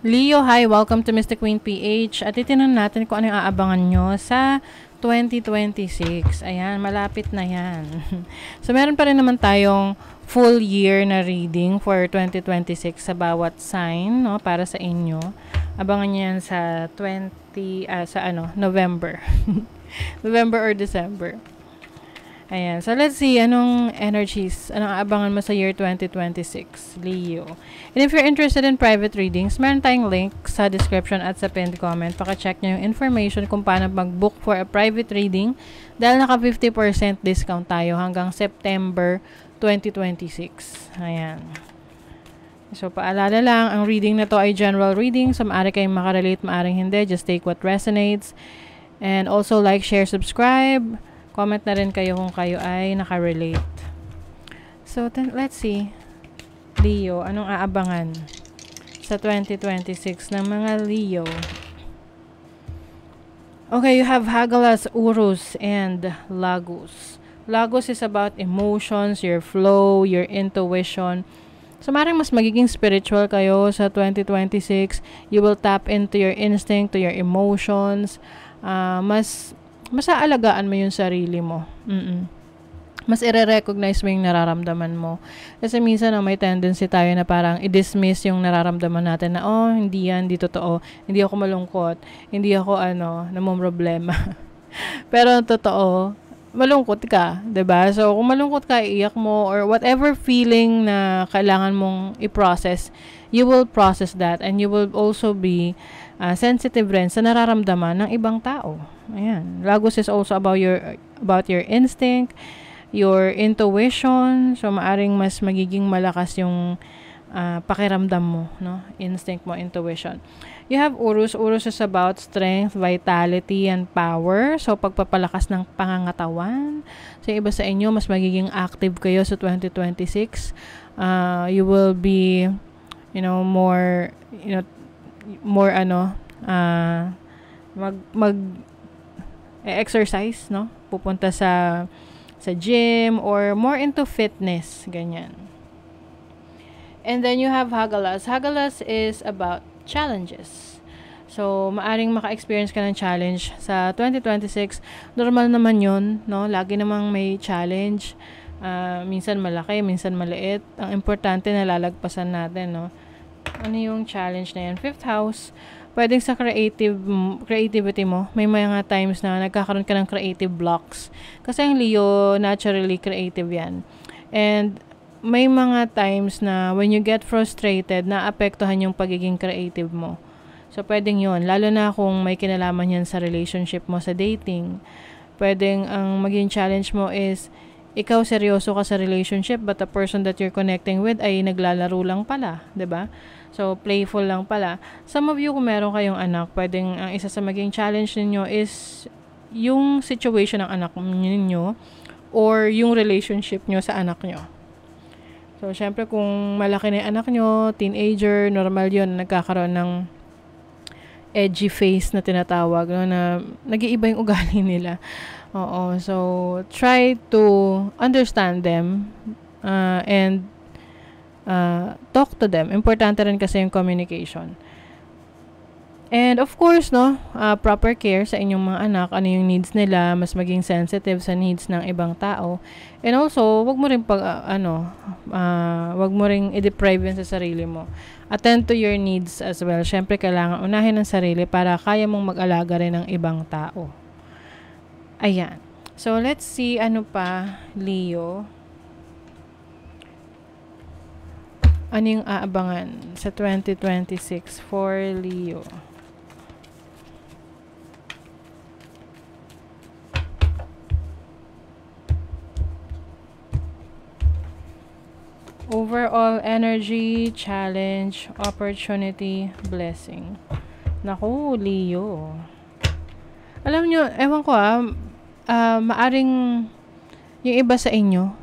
Leo, hi! Welcome to Mr. Queen PH. At itinan natin kung ano yung aabangan nyo sa 2026. Ayan, malapit na yan. So, meron pa rin naman tayong full year na reading for 2026 sa bawat sign, no, para sa inyo. Abangan nyo yan sa November. November or December. Ayan. So, let's see. Anong energies? Anong aabangan mo sa year 2026, Leo? And if you're interested in private readings, meron tayong link sa description at sa pinned comment. Paka-check nyo yung information kung paano mag-book for a private reading dahil naka 50% discount tayo hanggang September 2026. Ayan. So, paalala lang, ang reading na to ay general reading. So, maaari kayong makarelate, maaring hindi. Just take what resonates. And also, like, share, subscribe. Comment na rin kayo kung kayo ay nakarelate. So, let's see. Leo, anong aabangan sa 2026 ng mga Leo? Okay, you have Hagalas, Urus, and Lagos. Lagos is about emotions, your flow, your intuition. So, maaaring mas magiging spiritual kayo sa 2026. You will tap into your instinct, to your emotions. Mas aalagaan mo yung sarili mo. Mas i-recognize mo yung nararamdaman mo. Kasi minsan may tendency tayo na parang i-dismiss yung nararamdaman natin na, hindi yan, hindi totoo. Hindi ako malungkot. Hindi ako, namomroblema. Pero totoo, malungkot ka, 'di ba? So, kung malungkot ka, iiyak mo, or whatever feeling na kailangan mong i-process, you will process that, and you will also be sensitive rin sa nararamdaman ng ibang tao. Ayan. Lagos is also about your instinct, your intuition. So, maaring mas magiging malakas yung pakiramdam mo, no? Instinct mo, intuition. You have Urus. Urus is about strength, vitality, and power. So, pagpapalakas ng pangangatawan. So, yung iba sa inyo, mas magiging active kayo sa 2026. You will be, exercise, no? Pupunta sa gym, or more into fitness, ganyan. And then you have Hagalas. Hagalas is about challenges. So, maaring maka-experience ka ng challenge sa 2026. Normal naman yun, no? Lagi namang may challenge. Minsan malaki, minsan maliit. Ang importante na lalagpasan natin, no? Ano yung challenge na yan? 5th house. Pwedeng sa creativity mo. May mga times na nagkakaroon ka ng creative blocks. Kasi ang Leo, naturally creative yan. And may mga times na when you get frustrated, naapektuhan yung pagiging creative mo. So, pwedeng yun. Lalo na kung may kinalaman yan sa relationship mo, sa dating. Pwedeng ang maging challenge mo is, ikaw seryoso ka sa relationship, but the person that you're connecting with ay naglalaro lang pala. 'Di ba? So, playful lang pala. Some of you, kung meron kayong anak, pwedeng ang isa sa maging challenge ninyo is yung situation ng anak ninyo or yung relationship nyo sa anak nyo. So, syempre, kung malaki na yung anak nyo, teenager, normal yun, nagkakaroon ng edgy face na tinatawag, no, na nag-iiba yung ugali nila. Oo. So, try to understand them and talk to them. Importante rin kasi yung communication. And of course, no, proper care sa inyong mga anak, ano yung needs nila, mas maging sensitive sa needs ng ibang tao. And also, wag mo rin wag mo ring i-deprive sa sarili mo. Attend to your needs as well. Syempre, kailangan unahin ang sarili para kaya mong mag-alaga rin ng ibang tao. Ayan. So, let's see ano pa, Leo. Ano yung aabangan sa 2026 for Leo? Overall energy, challenge, opportunity, blessing. Naku, Leo. Alam nyo, ewan ko maaring yung iba sa inyo,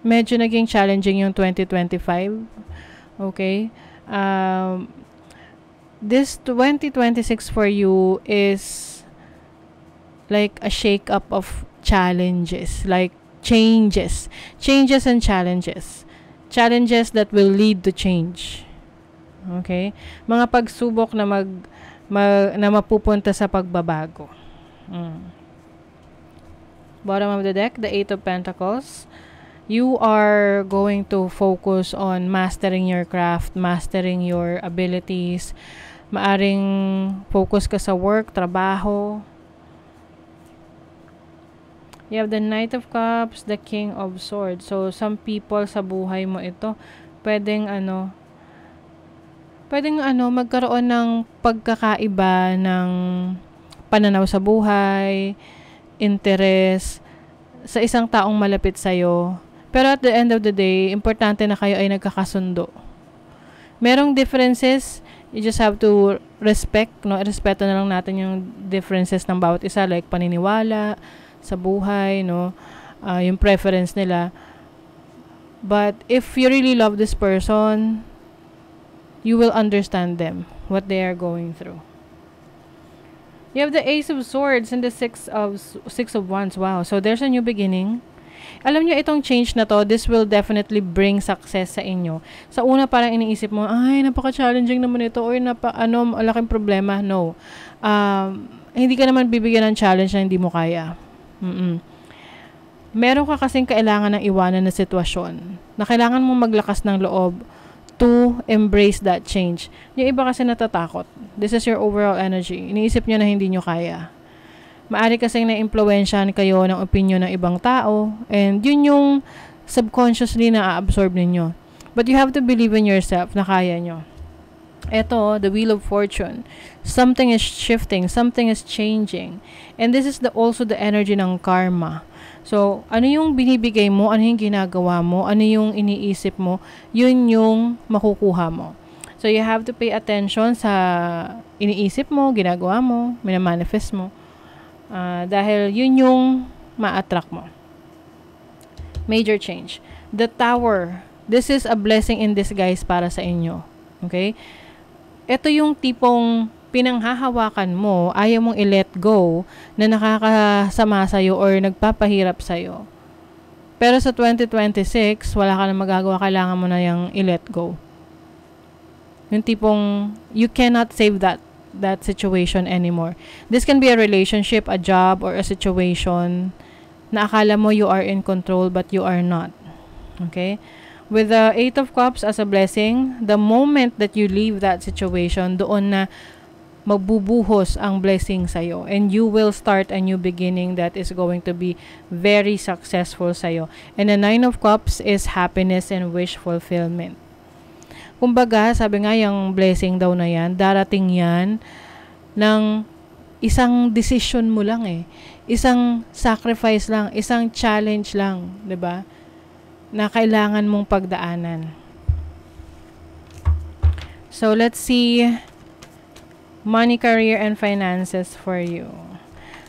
medyo naging challenging yung 2025. Okay? This 2026 for you is like a shake-up of challenges, like changes and challenges that will lead to change. Okay? Mga pagsubok na na mapupunta sa pagbabago. Bottom of the deck, the Eight of Pentacles. You are going to focus on mastering your craft, mastering your abilities. Maaring focus ka sa work, trabaho. You have the Knight of Cups, the King of Swords. So, some people sa buhay mo ito, pwedeng magkaroon ng pagkakaiba ng pananaw sa buhay, interest, sa isang taong malapit sa'yo. Pero at the end of the day, importante na kayo ay nagkakasundo. Merong differences, you just have to respect, no? Respeto na lang natin yung differences ng bawat isa, like paniniwala sa buhay, no? Yung preference nila. But if you really love this person, you will understand them, what they are going through. You have the Ace of Swords and the Six of Wands. Wow. So, there's a new beginning. Alam nyo, itong change na to, this will definitely bring success sa inyo. Sa una, parang iniisip mo, ay, napaka-challenging naman ito, or malaking problema. No. Hindi ka naman bibigyan ng challenge na hindi mo kaya. Meron ka kasing kailangan ng iwanan na sitwasyon, na kailangan mo maglakas ng loob to embrace that change. Yung iba kasi natatakot. This is your overall energy. Iniisip nyo na hindi nyo kaya. Maari kasing na-impluwensyahan kayo ng opinion ng ibang tao, and yun yung subconsciously na-absorb ninyo. But you have to believe in yourself na kaya nyo. Ito, the Wheel of Fortune. Something is shifting, something is changing. And this is also the energy ng karma. So, ano yung binibigay mo, ano yung ginagawa mo, ano yung iniisip mo, yun yung makukuha mo. So, you have to pay attention sa iniisip mo, ginagawa mo, minamanifest mo. Dahil yun yung ma-attract mo. Major change. The Tower. This is a blessing in disguise para sa inyo. Okay? Ito yung tipong pinanghahawakan mo, ayaw mong i-let go, na nakakasama sa'yo or nagpapahirap sa'yo. Pero sa 2026, wala ka na magagawa, kailangan mo na yung i-let go. Yung tipong, you cannot save that situation anymore. This can be a relationship, a job, or a situation na akala mo you are in control but you are not. Okay? With the Eight of Cups as a blessing, the moment that you leave that situation, doon na magbubuhos ang blessing sa'yo. And you will start a new beginning that is going to be very successful sa'yo. And the Nine of Cups is happiness and wish fulfillment. Kumbaga, sabi nga yung blessing daw na yan, darating yan ng isang decision mo lang eh. Isang sacrifice lang, isang challenge lang, 'di ba? Na kailangan mong pagdaanan. So, let's see money, career, and finances for you.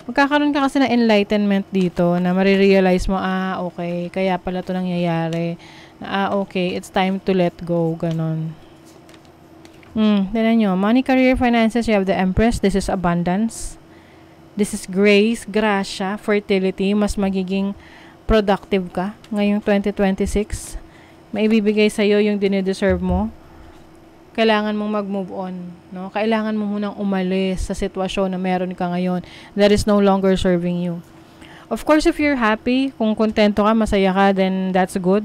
Magkakaroon ka kasi ng enlightenment dito na marirealize mo, okay, kaya pala ito nangyayari. Okay, it's time to let go, ganon. Tignan nyo, money, career, finances, you have the Empress. This is abundance. This is grace, grasya, fertility. Mas magiging productive ka ngayong 2026. Maibibigay sa'yo yung dinideserve mo. Kailangan mong mag-move on, no? Kailangan mo munang umalis sa sitwasyon na meron ka ngayon that is no longer serving you. Of course, if you're happy, kung kontento ka, masaya ka, then that's good.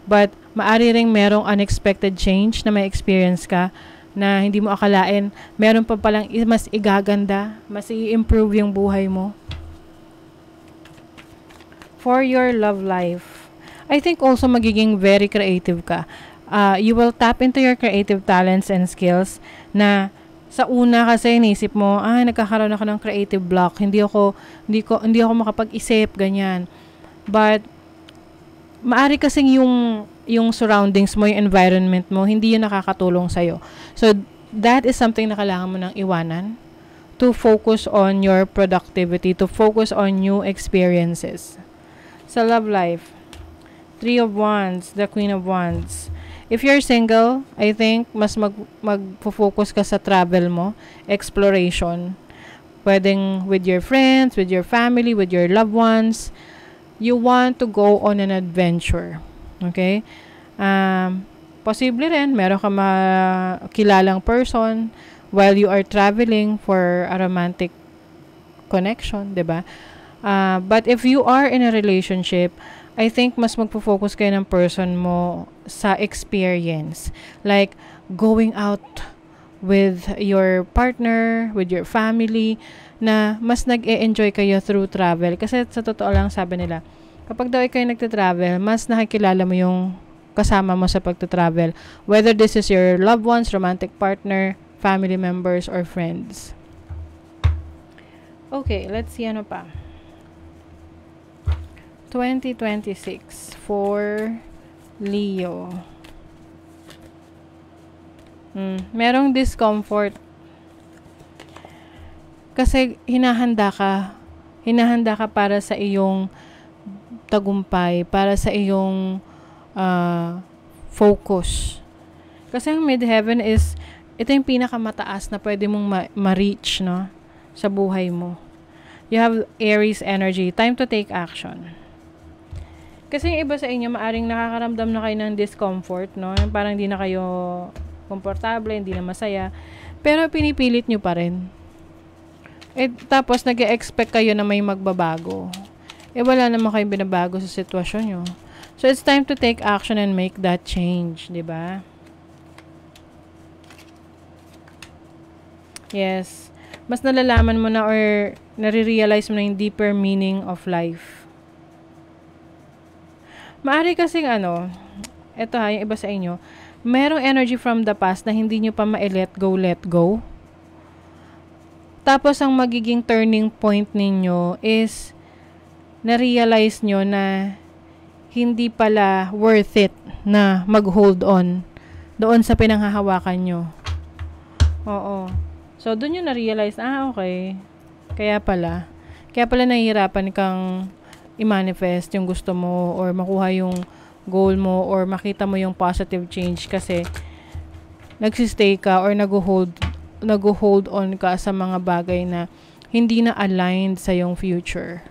But maari ring merong unexpected change na may experience ka na hindi mo akalain, meron pa palang mas igaganda, mas i-improve yung buhay mo. For your love life, I think also magiging very creative ka. You will tap into your creative talents and skills na sa una kasi inisip mo, nagkakaroon ako ng creative block, hindi ako makapag-isip, ganyan. But maari kasing yung surroundings mo, yung environment mo, hindi yun nakakatulong sa'yo. So, that is something na kailangan mo nang iwanan to focus on your productivity, to focus on new experiences. Sa love life, Three of Wands, the Queen of Wands. If you're single, I think mas mag-focus ka sa travel mo, exploration. Pwedeng with your friends, with your family, with your loved ones. You want to go on an adventure. Okay? Posible rin, meron ka kilalang person while you are traveling for a romantic connection, 'di ba? But if you are in a relationship, I think mas magpo-focus kayo ng person mo sa experience. Like, going out with your partner, with your family, na mas nag-e-enjoy kayo through travel. Kasi sa totoo lang, sabi nila, kapag daw kayo nagta-travel, mas nakikilala mo yung kasama mo sa pagta-travel. Whether this is your loved ones, romantic partner, family members, or friends. Okay, let's see ano pa. 2026 for Leo. Merong discomfort. Kasi hinahanda ka para sa iyong tagumpay, para sa iyong focus. Kasi ang midheaven is, ito yung pinakamataas na pwede mong ma-reach, no? Sa buhay mo. You have Aries energy. Time to take action. Kasi yung iba sa inyo, maaring nakakaramdam na kayo ng discomfort, no? Parang hindi na kayo komportable, hindi na masaya. Pero pinipilit nyo pa rin. Tapos nag-e-expect kayo na may magbabago. Wala naman kayong binabago sa sitwasyon nyo. So, it's time to take action and make that change, di ba? Yes. Mas nalalaman mo na or nare-realize mo na yung deeper meaning of life. Maari kasing ito yung iba sa inyo, merong energy from the past na hindi nyo pa let go. Tapos, ang magiging turning point ninyo is, na-realize nyo na hindi pala worth it na mag-hold on doon sa pinanghahawakan nyo. Oo. So, doon nyo na-realize, okay. Kaya pala nahihirapan kang i-manifest yung gusto mo or makuha yung goal mo or makita mo yung positive change kasi nagsistay ka or nag-hold on ka sa mga bagay na hindi na aligned sa yung future.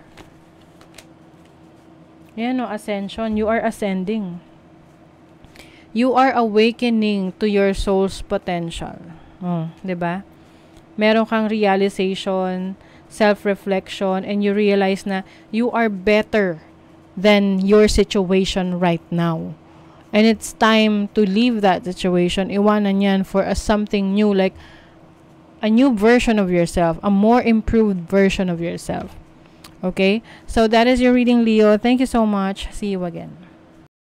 Yan ascension. You are ascending. You are awakening to your soul's potential. 'Di ba? Meron kang realization, self-reflection, and you realize na you are better than your situation right now. And it's time to leave that situation. Iwanan yan for something new, like a new version of yourself, a more improved version of yourself. Okay? So that is your reading, Leo. Thank you so much. See you again.